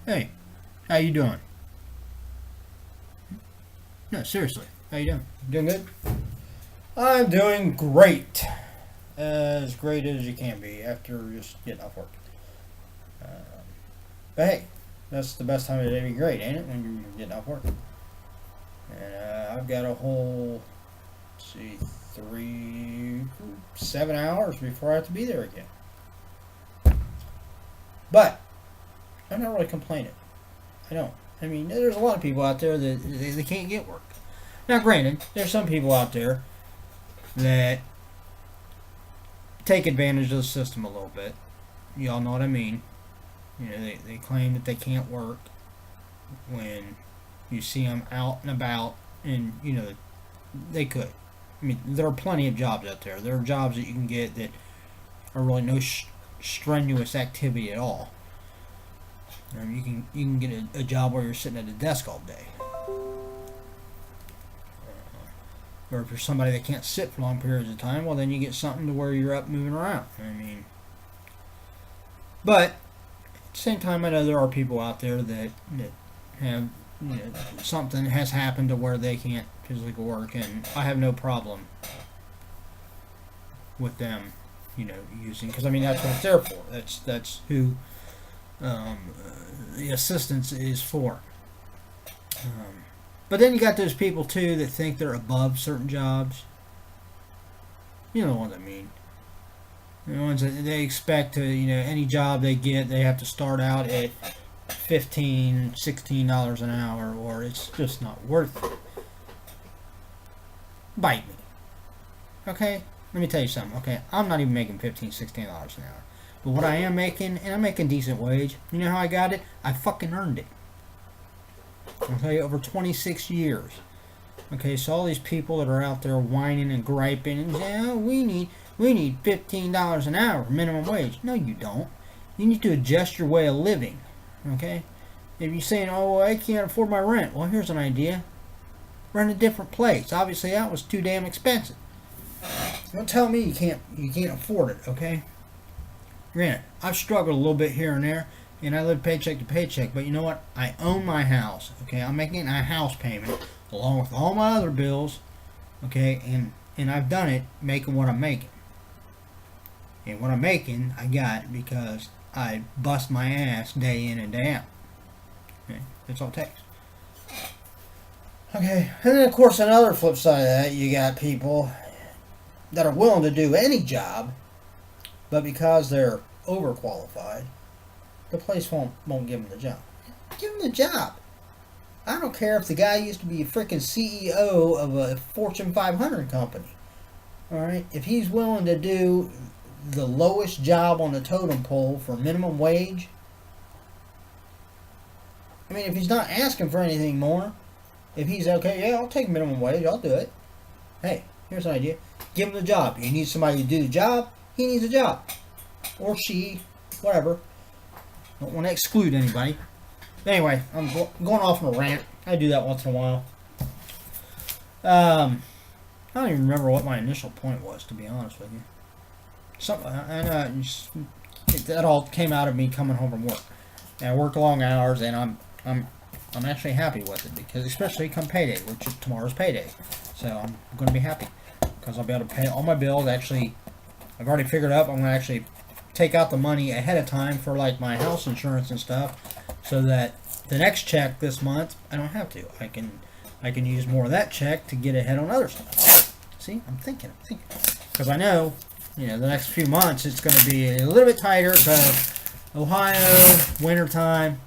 Hey, how you doing? No, seriously, how you doing? Doing good? I'm doing great. As great as you can be after just getting off work. Uh, but hey, that's the best time of the day to be great, ain't it? When you're getting off work. And I've got a whole, let's see, 7 hours before I have to be there again. But I'm not really complaining. I don't. I mean, there's a lot of people out there that they can't get work. Now, granted, there's some people out there that take advantage of the system a little bit. Y'all know what I mean. You know, they claim that they can't work when you see them out and about, and, you know, they could. I mean, there are plenty of jobs out there. There are jobs that you can get that are really no strenuous activity at all. You can get a job where you're sitting at a desk all day. Or if you're somebody that can't sit for long periods of time, well, then you get something to where you're up moving around. I mean, but at the same time, I know there are people out there that have, you know, something has happened to where they can't physically work, and I have no problem with them, you know, using, because I mean that's what it's there for. That's who the assistance is for. But then you got those people too that think they're above certain jobs. You know what I mean. The ones that they expect to, you know, any job they get, they have to start out at $15, $16 an hour, or it's just not worth it. Bite me. Okay? Let me tell you something, okay? I'm not even making $15, $16 an hour. But what I am making, and I'm making decent wage, you know how I got it? I fucking earned it. I'll tell you, over 26 years. Okay, so all these people that are out there whining and griping and saying, oh, we need $15 an hour minimum wage. No, you don't. You need to adjust your way of living. Okay? If you're saying, oh, well, I can't afford my rent. Well, here's an idea. Rent a different place. Obviously, that was too damn expensive. Don't tell me you can't afford it, okay? Granted, I've struggled a little bit here and there, and I live paycheck to paycheck, but you know what? I own my house, okay? I'm making a house payment along with all my other bills, okay? And I've done it making what I'm making. And what I'm making, I got because I bust my ass day in and day out. Okay? That's all it takes. Okay, and then of course another flip side of that, you got people that are willing to do any job, but because they're overqualified, the place won't give them the job. Give them the job. I don't care if the guy used to be a freaking CEO of a Fortune 500 company. Alright? If he's willing to do the lowest job on the totem pole for minimum wage, I mean, if he's not asking for anything more, if he's okay, yeah, I'll take minimum wage, I'll do it. Hey, here's an idea. Give him the job. You need somebody to do the job, he needs a job. Or she, whatever. Don't want to exclude anybody. Anyway, I'm going off on a rant. I do that once in a while. I don't even remember what my initial point was, to be honest with you. That all came out of me coming home from work. And I worked long hours, and I'm actually happy with it, because especially come payday, which is tomorrow's payday. So I'm going to be happy because I'll be able to pay all my bills. Actually, I've already figured out I'm going to actually take out the money ahead of time for like my house insurance and stuff, so that the next check this month I don't have to. I can use more of that check to get ahead on other stuff. See, I'm thinking, because I know, you know, the next few months it's going to be a little bit tighter because Ohio, wintertime,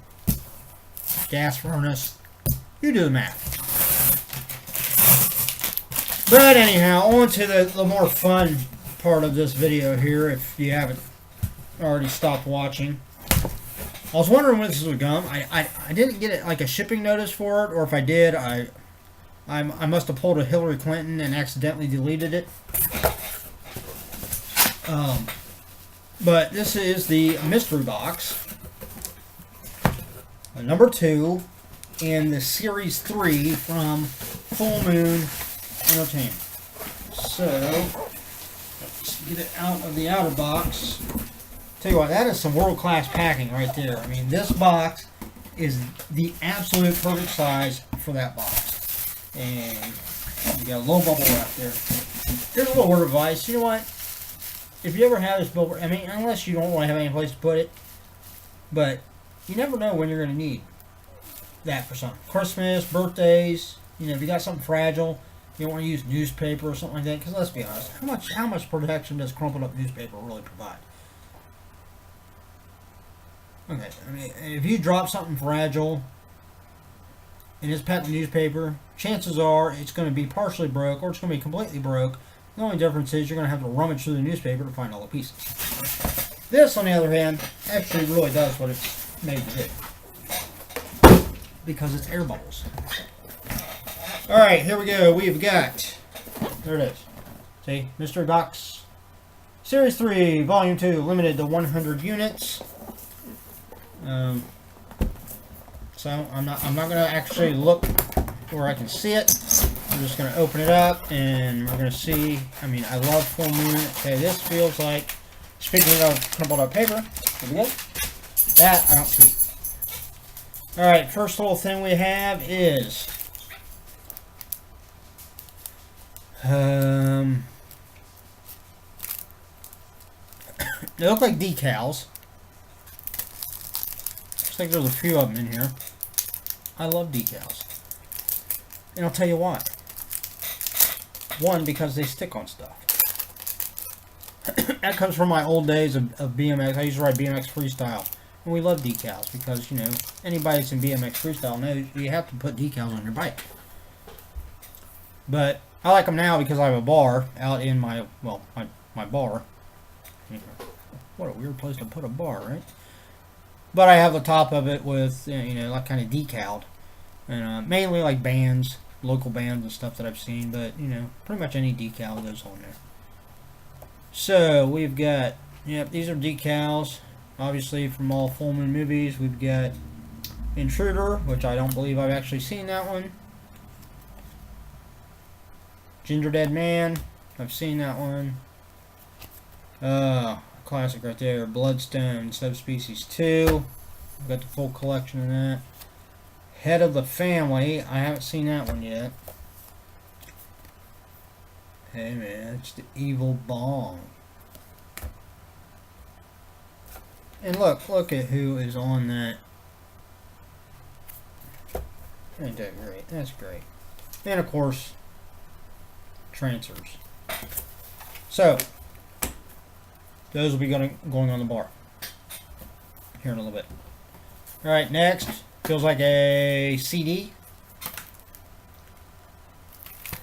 gas furnace, you do the math. But anyhow, on to the more fun part of this video here, if you haven't already stopped watching. I was wondering when this would come. I didn't get it like a shipping notice for it, or if I did, I must have pulled a Hillary Clinton and accidentally deleted it. But this is the mystery box, number 2 in the series 3 from Fullmoon Entertainment. So let's get it out of the outer box. Tell you what, that is some world-class packing right there. I mean, this box is the absolute perfect size for that box. And you got a low bubble wrap there. Here's a little word of advice. You know what? If you ever have this bubble, I mean, unless you don't really have any place to put it, but you never know when you're going to need that for something. Christmas, birthdays, you know, if you got something fragile, you don't want to use newspaper or something like that. Because let's be honest, how much protection does crumpled up newspaper really provide? Okay, I mean, if you drop something fragile and it's packed in newspaper, chances are it's going to be partially broke or it's going to be completely broke. The only difference is you're going to have to rummage through the newspaper to find all the pieces. This, on the other hand, actually really does what it's made to do. Because it's air bubbles. Alright, here we go. We've got... There it is. See? Mr. Doc's Series 3, Volume 2, limited to 100 units. So, I'm not going to actually look where I can see it. I'm just going to open it up, and we're going to see... I mean, I love Fullmoon. Okay, this feels like... Speaking of crumpled up paper, here we go. That I don't see. Alright, first little thing we have is... they look like decals. Looks like there's a few of them in here. I love decals. And I'll tell you why. One, because they stick on stuff. That comes from my old days of BMX. I used to ride BMX freestyle. And we love decals because, you know, anybody that's in BMX freestyle knows you have to put decals on your bike. But I like them now because I have a bar out in my, well, my bar. What a weird place to put a bar, right? But I have the top of it with, you know, like kind of decaled. And mainly like bands, local bands and stuff that I've seen. But, you know, pretty much any decal goes on there. So, we've got, yep, these are decals. Obviously, from all Fullmoon movies. We've got Intruder, which I don't believe I've actually seen that one. Ginger Dead Man, I've seen that one. Classic right there. Bloodstone, Subspecies 2. I've got the full collection of that. Head of the Family, I haven't seen that one yet. Hey man, it's the Evil Bong. And look at who is on that. Ain't that great? That's great. And of course, Trancers. So, those will be going on the bar here in a little bit. Alright, next, feels like a CD.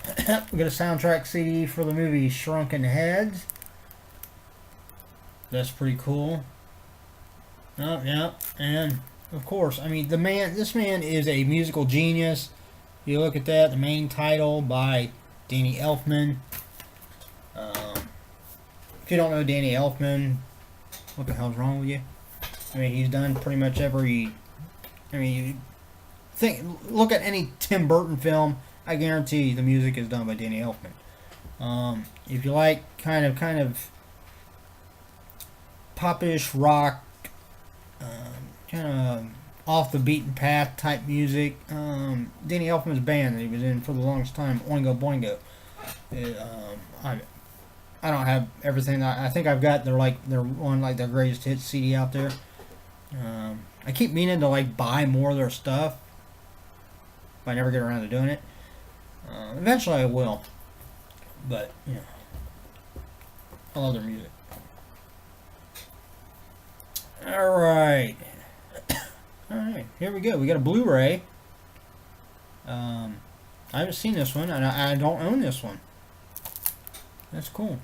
We got a soundtrack CD for the movie Shrunken Heads. That's pretty cool. Oh, yeah, and of course, I mean, this man is a musical genius. You look at that, the main title by Danny Elfman. If you don't know Danny Elfman, what the hell's wrong with you? I mean, he's done pretty much every... I mean, look at any Tim Burton film, I guarantee the music is done by Danny Elfman. If you like kind of popish rock, kind of off the beaten path type music, Danny Elfman's band that he was in for the longest time, Oingo Boingo. I don't have everything. I think I've got their one like their greatest hits CD out there. I keep meaning to like buy more of their stuff, but I never get around to doing it. Eventually I will, but you know, I love their music. Alright, here we go. We got a Blu-ray. I haven't seen this one, and I don't own this one. That's cool.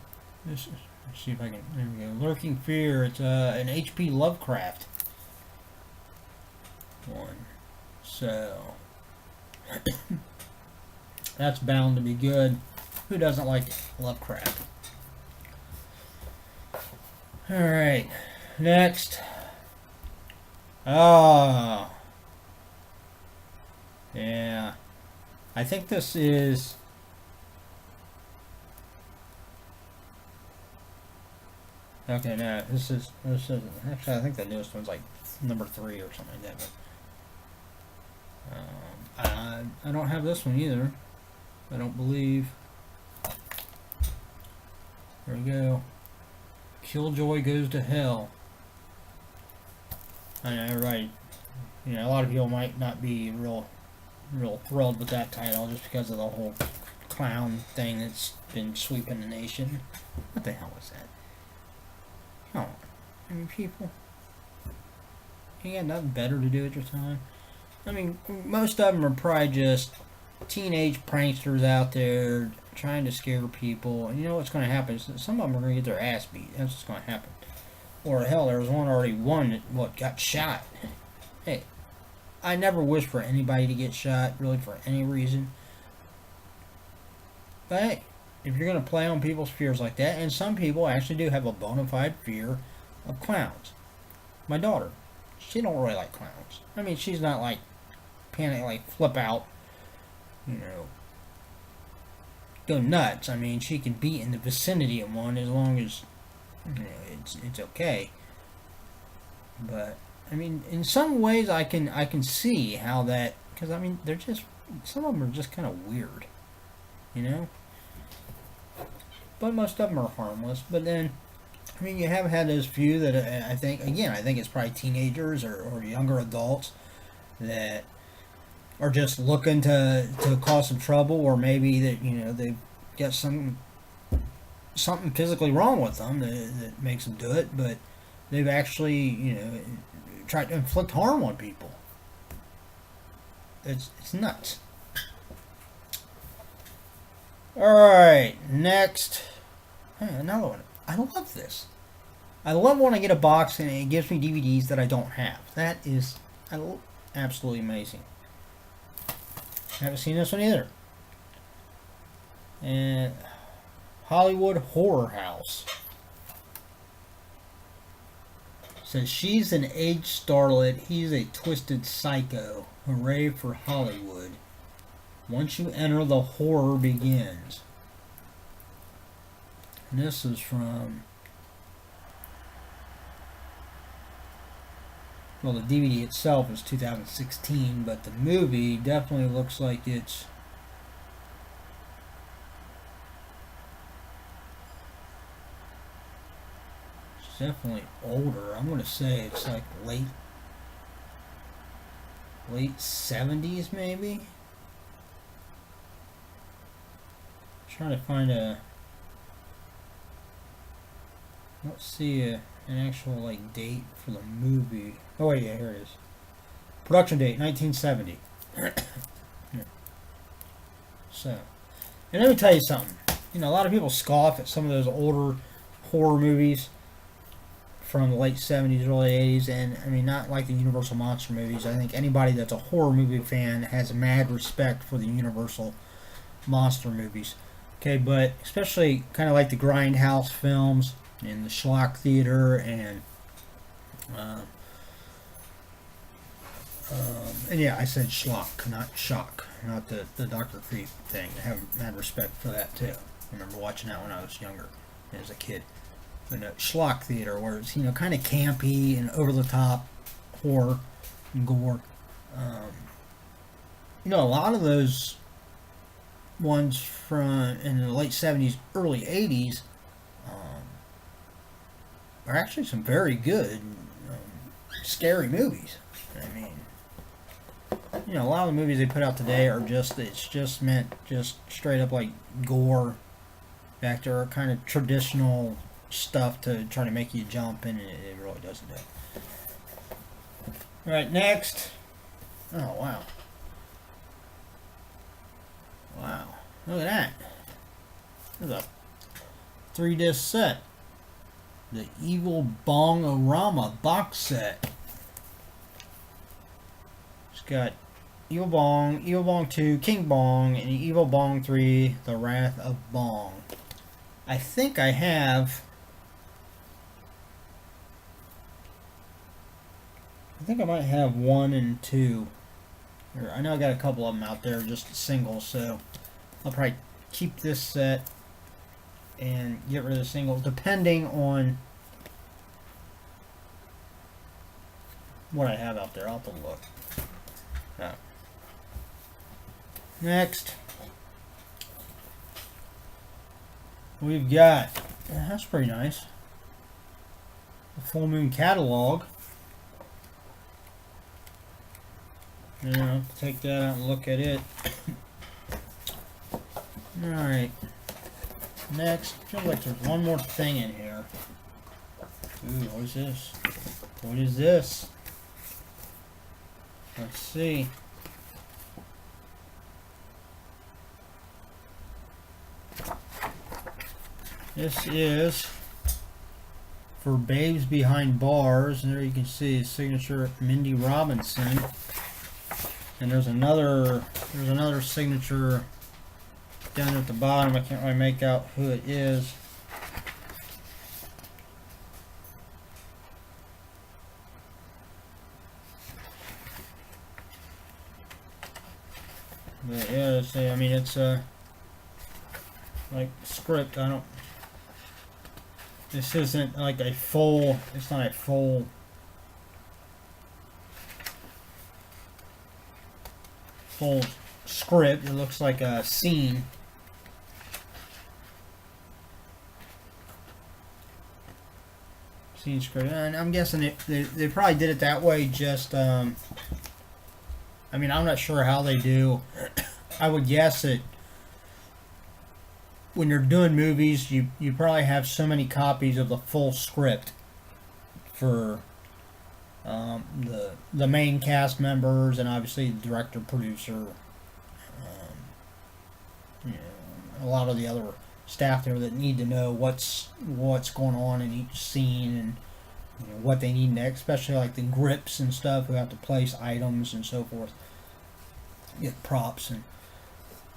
Let's see if I can. There we go. Lurking Fear. It's an H.P. Lovecraft one. So that's bound to be good. Who doesn't like Lovecraft? Alright. Next. Oh. Yeah. I think this is... Okay, no, this is actually, I think the newest one's like number 3 or something like that. I don't have this one either. I don't believe. There we go. Killjoy Goes to Hell. I know, right. You know, a lot of people might not be real thrilled with that title just because of the whole clown thing that's been sweeping the nation. What the hell was that? Come on. I mean, people. You got nothing better to do at your time? I mean, most of them are probably just teenage pranksters out there trying to scare people. And you know what's going to happen? Some of them are going to get their ass beat. That's what's going to happen. Or hell, there was one that got shot. Hey, I never wish for anybody to get shot, really, for any reason. But hey, if you're going to play on people's fears like that, and some people actually do have a bona fide fear of clowns. My daughter, she don't really like clowns. I mean, she's not like panic, like flip out, you know, go nuts. I mean, she can be in the vicinity of one as long as, you know, it's okay. But I mean, in some ways, I can see how that, because I mean, they're just, some of them are just kind of weird, you know. But most of them are harmless. But then, I mean, you have had those few that I think it's probably teenagers or younger adults that are just looking to cause some trouble, or maybe that, you know, they've got something physically wrong with them that makes them do it, but they've actually, you know, tried to inflict harm on people. It's nuts. Alright, next. Hey, another one. I love this. I love when I get a box and it gives me DVDs that I don't have. That is absolutely amazing. I haven't seen this one either. And Hollywood Horror House. Says she's an aged starlet, he's a twisted psycho. Hooray for Hollywood. Once you enter, the horror begins. And this is from, well, the DVD itself is 2016, but the movie definitely looks like it's definitely older. I'm going to say it's like late 70s maybe. Trying to find a, let's see an actual like date for the movie. Oh wait, yeah, here it is. Production date 1970. So, and let me tell you something. You know, a lot of people scoff at some of those older horror movies from the late 70s, early 80s, and I mean, not like the Universal monster movies. I think anybody that's a horror movie fan has mad respect for the Universal monster movies. Okay, but especially kind of like the Grindhouse films and the Schlock Theater and yeah, I said Schlock, not Shock, not the Dr. Creep thing. I have mad respect for that too. I remember watching that when I was younger, as a kid. But Schlock Theater, where it's, you know, kind of campy and over the top horror and gore. You know, a lot of those ones from in the late 70s, early 80s are actually some very good scary movies. I mean, you know, a lot of the movies they put out today are just, it's just meant just straight up like gore back there, kind of traditional stuff to try to make you jump, and it really doesn't do it. Alright, next. Oh, wow. Wow. Look at that. There's a 3-disc set. The Evil Bong-O-Rama box set. It's got Evil Bong, Evil Bong 2, King Bong, and Evil Bong 3, The Wrath of Bong. I think I have... I think I might have 1 and 2. I know I got a couple of them out there, just singles, so I'll probably keep this set and get rid of the singles, depending on what I have out there. I'll have to look. Next, we've got, that's pretty nice, the Fullmoon catalog. Yeah, take that out and look at it. Alright. Next, I feel like there's one more thing in here. Ooh, what is this? What is this? Let's see. This is for Babes Behind Bars. And there you can see his signature, Mindy Robinson. And there's another signature down at the bottom. I can't really make out who it is. But yeah, I mean, it's like script. This isn't like a full. It's not a full. Full script. It looks like a scene. Scene script, and I'm guessing they probably did it that way. Just I mean, I'm not sure how they do. I would guess that when you're doing movies, you probably have so many copies of the full script for the main cast members, and obviously the director, producer, you know, a lot of the other staff there that need to know what's going on in each scene, and you know, what they need next, especially like the grips and stuff who have to place items and so forth, get props. And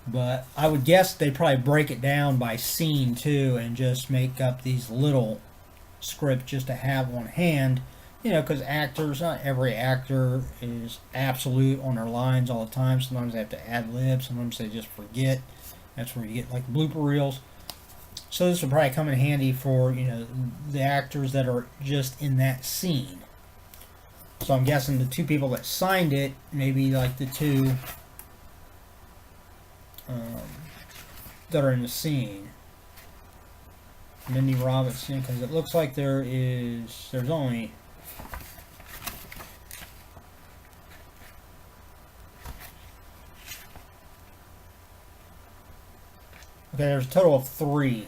but I would guess they probably break it down by scene too, and just make up these little scripts just to have on hand. You know, because actors, not every actor is absolute on their lines all the time. Sometimes they have to ad lib. Sometimes they just forget. That's where you get like blooper reels. So this would probably come in handy for, you know, the actors that are just in that scene. So I'm guessing the two people that signed it, maybe like the two that are in the scene. Mindy Robinson, because it looks like there's only... Okay, there's a total of three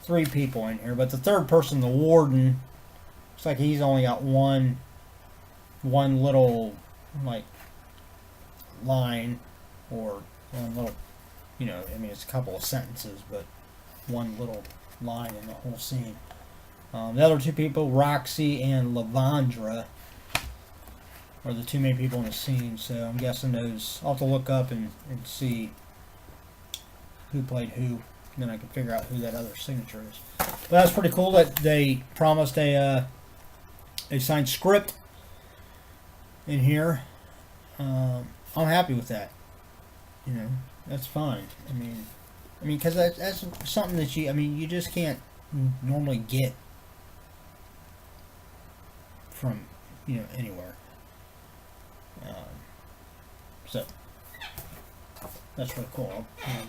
people in here, but the third person, the warden, looks like he's only got one little like line, or one little, you know, I mean, it's a couple of sentences, but one little line in the whole scene. The other two people, Roxy and Lavandra, are the two main people in the scene. So I'm guessing those. I'll have to look up and see who played who, and then I can figure out who that other signature is. But that's pretty cool that they promised a signed script in here. I'm happy with that. You know, that's fine. I mean, because that's something that you just can't normally get from, you know, anywhere. So that's really cool.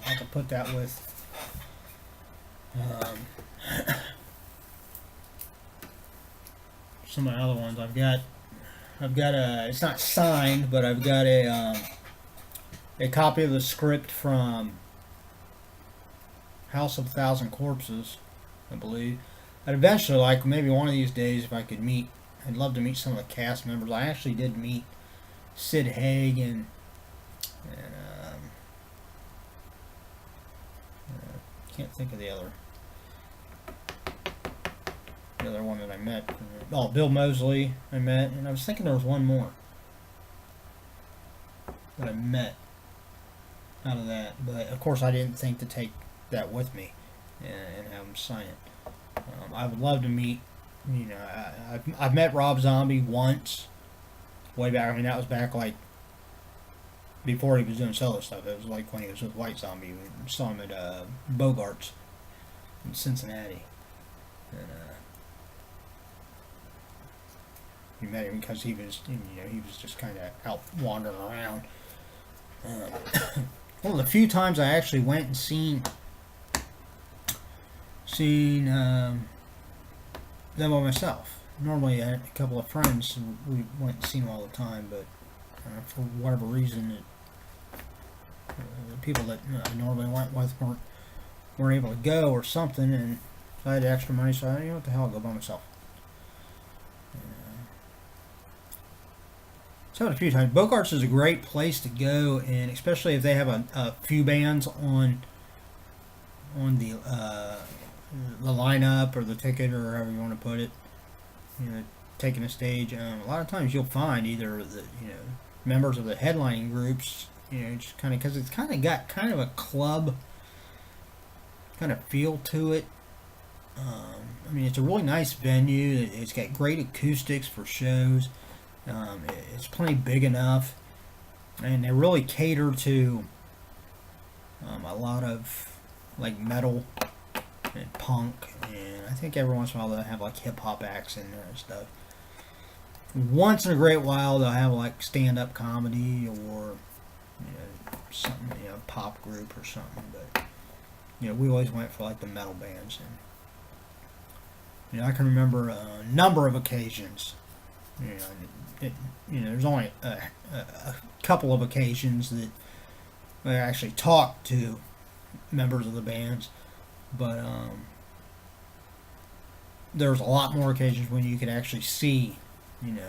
I can put that with some of my other ones. I've got a, it's not signed, but I've got a copy of the script from House of a Thousand Corpses, I believe. I'd eventually, like, maybe one of these days, if I could meet, I'd love to meet some of the cast members. I actually did meet Sid Haig and can't think of the other one that I met. Oh, Bill Moseley I met, and I was thinking there was one more that I met out of that, but of course I didn't think to take that with me and have them sign it. I would love to meet, you know, I've met Rob Zombie once, way back. I mean, that was back like before he was doing solo stuff. It was like when he was with White Zombie. We saw him at Bogart's in Cincinnati, and we met him because he was, you know, he was just kind of out wandering around. One of the few times I actually went and seen them by myself. Normally, I had a couple of friends, and we went and seen them all the time, but for whatever reason, the people that I normally went with weren't able to go or something, and so I had extra money, so I, what the hell, I'll go by myself. So a few times. Bogarts is a great place to go, and especially if they have a few bands on the lineup or the ticket or however you want to put it. Taking a stage. A lot of times you'll find either the members of the headlining groups. Just kind of because it's kind of got kind of a club kind of feel to it. I mean, it's a really nice venue. It's got great acoustics for shows. It's plenty big enough, and they really cater to a lot of like metal and punk, and I think every once in a while they'll have like hip hop acts in there and stuff. Once in a great while they'll have like stand up comedy or something, pop group or something, but we always went for like the metal bands, and I can remember a number of occasions. There's only a couple of occasions that I actually talked to members of the bands, but there's a lot more occasions when you could actually see, the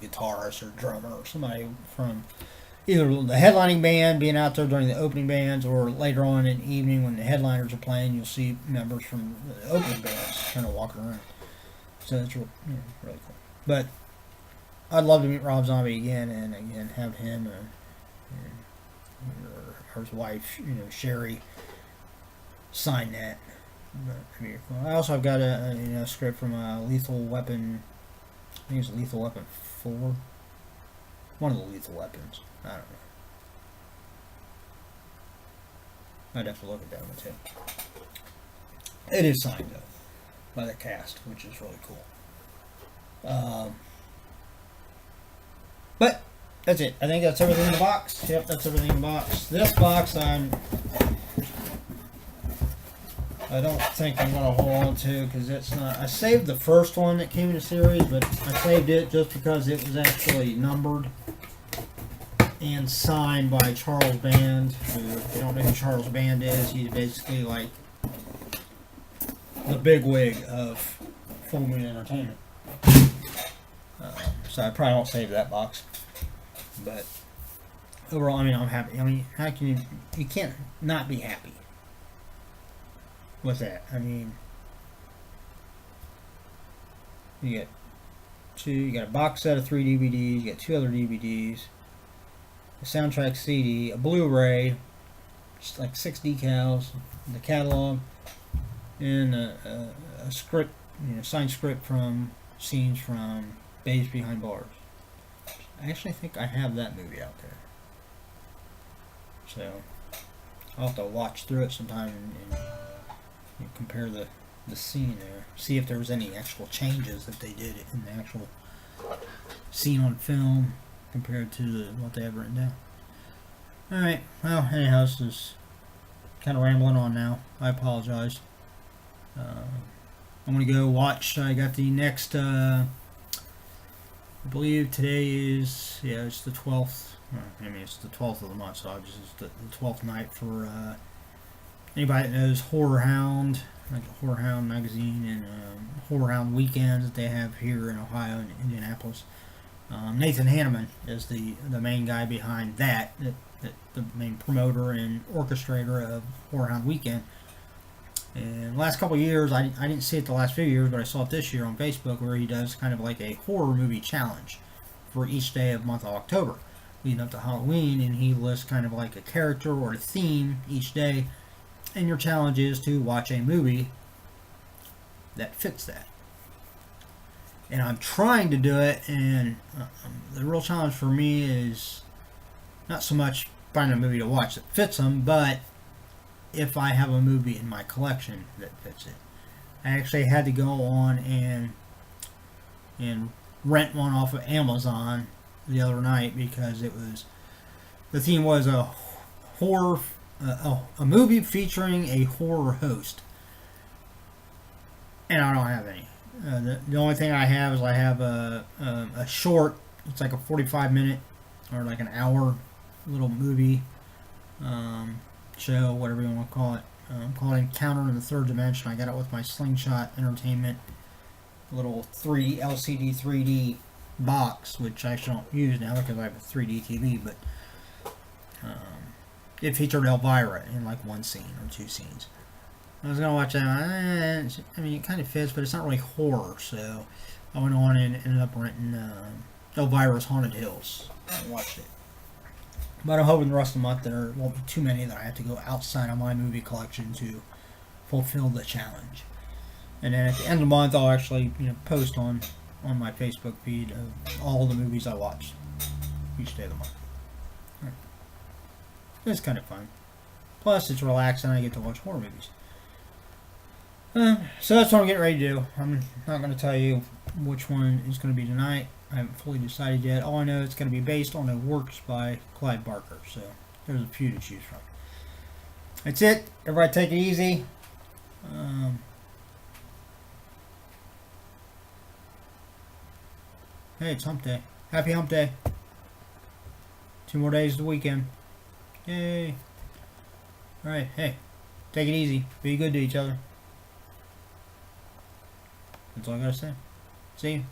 guitarist or drummer or somebody from either the headlining band being out there during the opening bands, or later on in the evening when the headliners are playing, you'll see members from the opening bands kind of walking around. So it's really cool. But I'd love to meet Rob Zombie again, and again have him or his wife, Sherry, sign that. But, I also have got a script from Lethal Weapon. I think it's Lethal Weapon 4. One of the Lethal Weapons. I don't know. I'd have to look at that one too. It is signed though by the cast, which is really cool. But that's it. I think that's everything in the box. Yep, that's everything in the box. This box I don't think I'm going to hold on to because it's not. I saved the first one that came in the series, but I saved it just because it was actually numbered and signed by Charles Band. Who, if you don't know who Charles Band is, he's basically like the bigwig of Fullmoon Entertainment. So I probably won't save that box. But overall, I'm happy. How can you can't not be happy with that. You got a box set of 3 DVDs, you got 2 other DVDs, a soundtrack CD, a Blu-ray, just like 6 decals, the catalog, and a script, signed script from scenes from Babes Behind Bars. I actually think I have that movie out there. So I'll have to watch through it sometime and compare the scene there. See if there was any actual changes that they did in the actual scene on film compared to what they have written down. Alright, well, anyhow, this is kind of rambling on now. I apologize. I'm going to go watch. I got the next, I believe today is, it's the 12th. It's the 12th of the month, so it's the 12th night for anybody that knows Horror Hound, like the Horror Hound magazine and Horror Hound weekends that they have here in Ohio and Indianapolis. Nathan Hanneman is the main guy behind that, the main promoter and orchestrator of Horror Hound Weekend. And the last couple of years, I didn't see it the last few years, but I saw it this year on Facebook where he does kind of like a horror movie challenge for each day of the month of October leading up to Halloween, and he lists kind of like a character or a theme each day, and your challenge is to watch a movie that fits that. And I'm trying to do it, and the real challenge for me is not so much finding a movie to watch that fits them, but if I have a movie in my collection that fits it. I actually had to go on and rent one off of Amazon the other night because it was The theme was a horror, a movie featuring a horror host, and I don't have any. The only thing I have is I have a short. It's like a 45 minute or like an hour little movie show, whatever you want to call it. Called Encounter in the Third Dimension. I got it with my Slingshot Entertainment little LCD 3D box, which I actually don't use now because I have a 3D TV, but it featured Elvira in like one scene or two scenes. I was going to watch that. I mean, it kind of fits, but it's not really horror, so I went on and ended up renting Elvira's Haunted Hills and watched it. But I'm hoping the rest of the month there won't be too many that I have to go outside of my movie collection to fulfill the challenge. And then at the end of the month, I'll actually post on my Facebook feed of all the movies I watched each day of the month. It's kind of fun. Plus, it's relaxing. I get to watch horror movies. So that's what I'm getting ready to do. I'm not going to tell you which one is going to be tonight. I haven't fully decided yet. All I know it's going to be based on a Works by Clive Barker. So there's a few to choose from. That's it. Everybody take it easy. Hey, it's hump day. Happy hump day. 2 more days of the weekend. Yay. Alright, hey. Take it easy. Be good to each other. That's all I gotta say. See you.